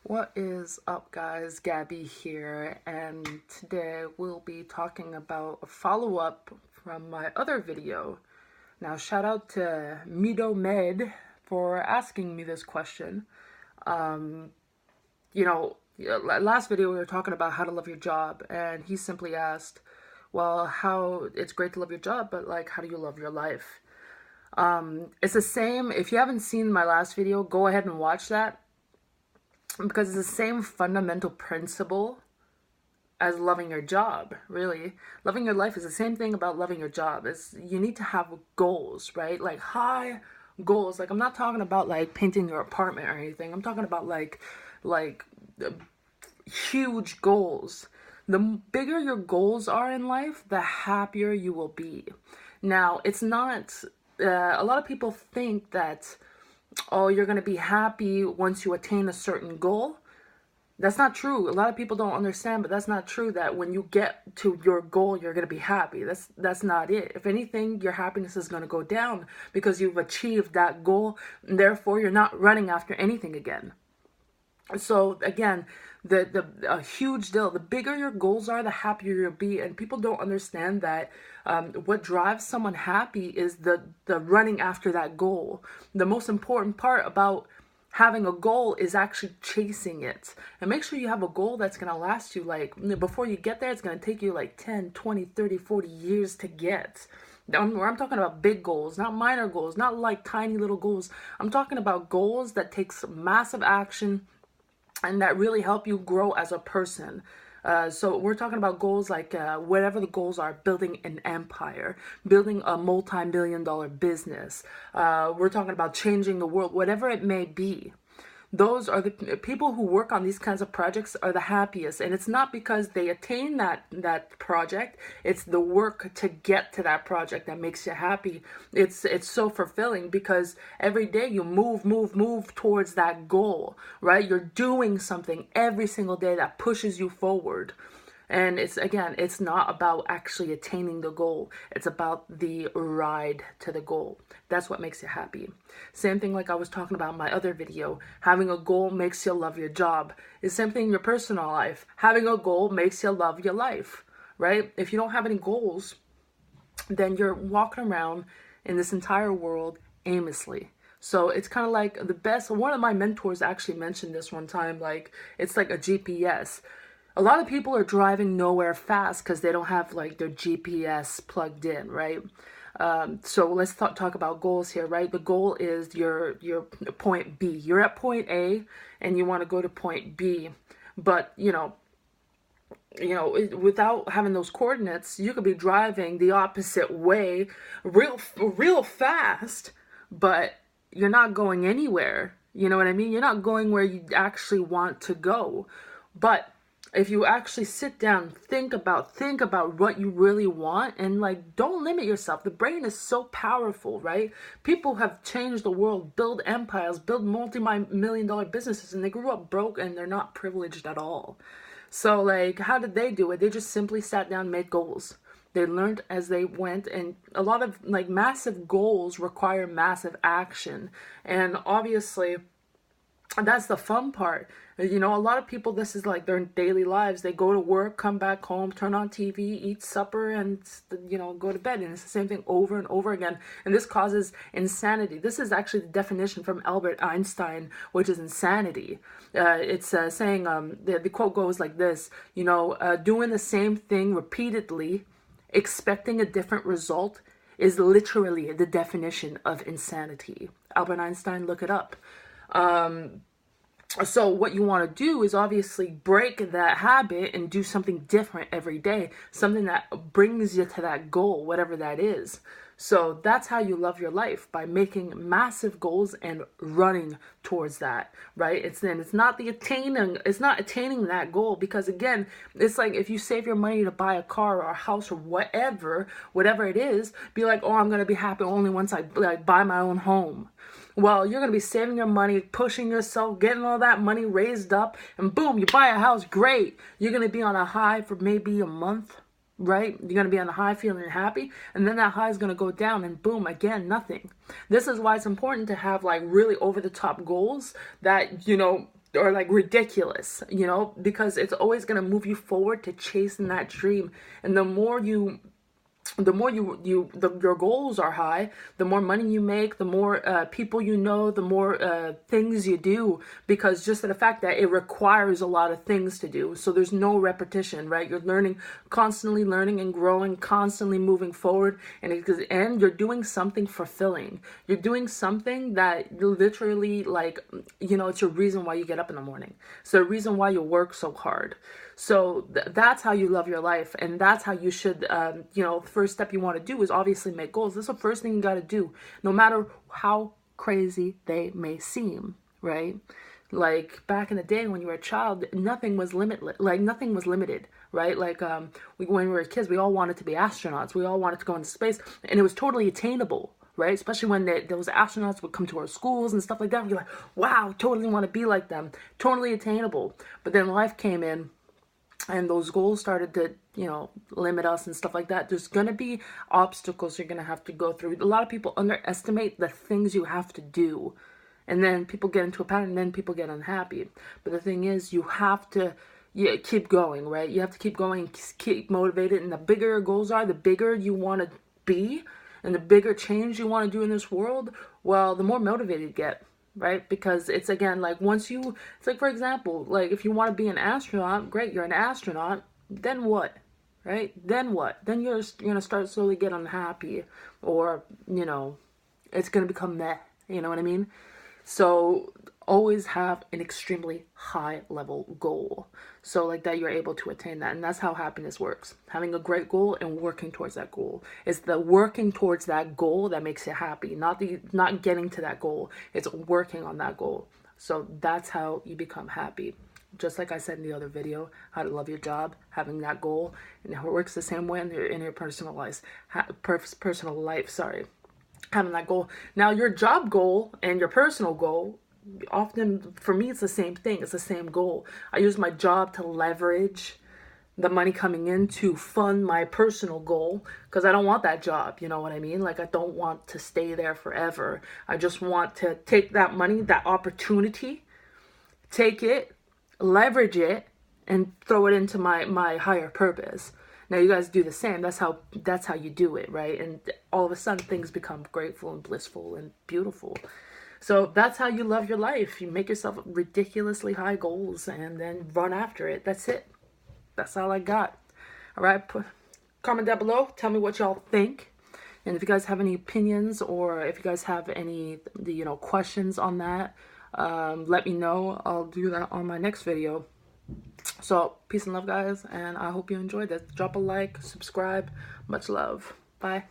What is up, guys? Gabby here, and today we'll be talking about a follow up from my other video. Now, shout out to Mido Med for asking me this question. Last video we were talking about how to love your job, and he simply asked, well, how it's great to love your job, but like, how do you love your life? It's the same. If you haven't seen my last video, go ahead and watch that because it's the same fundamental principle as loving your job. Really, loving your life is the same thing about loving your job. Is you need to have goals, right? Like high goals. Like, I'm not talking about like painting your apartment or anything. I'm talking about like huge goals. The bigger your goals are in life, the happier you will be. Now, it's not a lot of people think that, oh, you're going to be happy once you attain a certain goal. That's not true. A lot of people don't understand, but that's not true, that when you get to your goal, you're going to be happy. That's not it. If anything, your happiness is going to go down because you've achieved that goal, and therefore you're not running after anything again. So again, the a huge deal. The bigger your goals are, the happier you'll be. And people don't understand that what drives someone happy is the running after that goal. The most important part about having a goal is actually chasing it. And make sure you have a goal that's going to last you, like, before you get there, it's going to take you like 10, 20, 30, 40 years to get. I'm talking about big goals, not minor goals, not like tiny little goals. I'm talking about goals that takes massive action and that really help you grow as a person. So we're talking about goals like whatever the goals are: building an empire, building a multi-million-dollar business. We're talking about changing the world, whatever it may be. Those are the people who work on these kinds of projects are the happiest. And it's not because they attain that project. It's the work to get to that project that makes you happy. It's so fulfilling because every day you move towards that goal, right? You're doing something every single day that pushes you forward. And it's not about actually attaining the goal. It's about the ride to the goal. That's what makes you happy. Same thing like I was talking about in my other video. Having a goal makes you love your job. It's the same thing in your personal life. Having a goal makes you love your life, right? If you don't have any goals, then you're walking around in this entire world aimlessly. So it's kind of like one of my mentors actually mentioned this one time, like it's like a GPS. A lot of people are driving nowhere fast because they don't have like their GPS plugged in, right? So let's talk about goals here, right? The goal is your point B. You're at point A and you want to go to point B, but without having those coordinates, you could be driving the opposite way, real fast, but you're not going anywhere. You know what I mean? You're not going where you actually want to go. But if you actually sit down, think about what you really want, and like, don't limit yourself. The brain is so powerful, right? People have changed the world, build empires, build multi-million-dollar businesses, and they grew up broke and they're not privileged at all. So like, how did they do it? They just simply sat down and made goals. They learned as they went, and a lot of like massive goals require massive action. And obviously, that's the fun part. A lot of people, this is like their daily lives. They go to work, come back home, turn on TV, eat supper, and go to bed. And it's the same thing over and over again. And this causes insanity. This is actually the definition from Albert Einstein, which is insanity. It's saying, the quote goes like this, doing the same thing repeatedly, expecting a different result, is literally the definition of insanity. Albert Einstein, look it up. So what you want to do is obviously break that habit and do something different every day, something that brings you to that goal, whatever that is. So that's how you love your life, by making massive goals and running towards that, right? It's not attaining that goal, because again, it's like if you save your money to buy a car or a house or whatever it is, be like, oh, I'm going to be happy only once I like buy my own home. Well, you're going to be saving your money, pushing yourself, getting all that money raised up, and boom, you buy a house. Great. You're going to be on a high for maybe a month, right? You're going to be on a high feeling happy, and then that high is going to go down, and boom, again, nothing. This is why it's important to have like really over the top goals that, or like ridiculous, you know, because it's always going to move you forward to chasing that dream. And your goals are high, the more money you make, the more people you know, the more things you do, because just the fact that it requires a lot of things to do. So there's no repetition, right? You're constantly learning and growing, constantly moving forward, and you're doing something fulfilling. You're doing something that literally, like, you know, it's your reason why you get up in the morning. So the reason why you work so hard. So that's how you love your life, and that's how you should, you know, the first step you want to do is obviously make goals. This is the first thing you got to do, no matter how crazy they may seem, right? Like back in the day when you were a child, nothing was limitless, like nothing was limited, right? Like when we were kids, we all wanted to be astronauts. We all wanted to go into space, and it was totally attainable, right? Especially when those astronauts would come to our schools and stuff like that. We're like, wow, totally want to be like them, totally attainable. But then life came in, and those goals started to, you know, limit us and stuff like that. There's going to be obstacles you're going to have to go through. A lot of people underestimate the things you have to do. And then people get into a pattern, and then people get unhappy. But the thing is, you have to keep going, right? You have to keep going, keep motivated. And the bigger your goals are, the bigger you want to be, and the bigger change you want to do in this world, well, the more motivated you get. Right? Because it's, again, like it's like, for example, like if you want to be an astronaut, great, you're an astronaut, then what? Right? Then what? Then you're going to start slowly get unhappy, or, you know, it's going to become meh, you know what I mean? So always have an extremely high level goal, so like that you're able to attain that. And that's how happiness works. Having a great goal and working towards that goal. It's the working towards that goal that makes you happy, not getting to that goal. It's working on that goal. So that's how you become happy. Just like I said in the other video, how to love your job, having that goal, and it works the same way in your personal life. Having that goal. Now, your job goal and your personal goal, often for me, it's the same thing. It's the same goal. I use my job to leverage the money coming in to fund my personal goal, because I don't want that job, you know what I mean? Like, I don't want to stay there forever. I just want to take that money, that opportunity, take it, leverage it, and throw it into my higher purpose. Now you guys do the same. That's how you do it, right? And all of a sudden things become grateful and blissful and beautiful. So that's how you love your life. You make yourself ridiculously high goals and then run after it. That's it. That's all I got. All right. Comment down below. Tell me what y'all think. And if you guys have any opinions, or if you guys have any, you know, questions on that, let me know. I'll do that on my next video. So peace and love, guys, and I hope you enjoyed this. Drop a like, subscribe. Much love. Bye.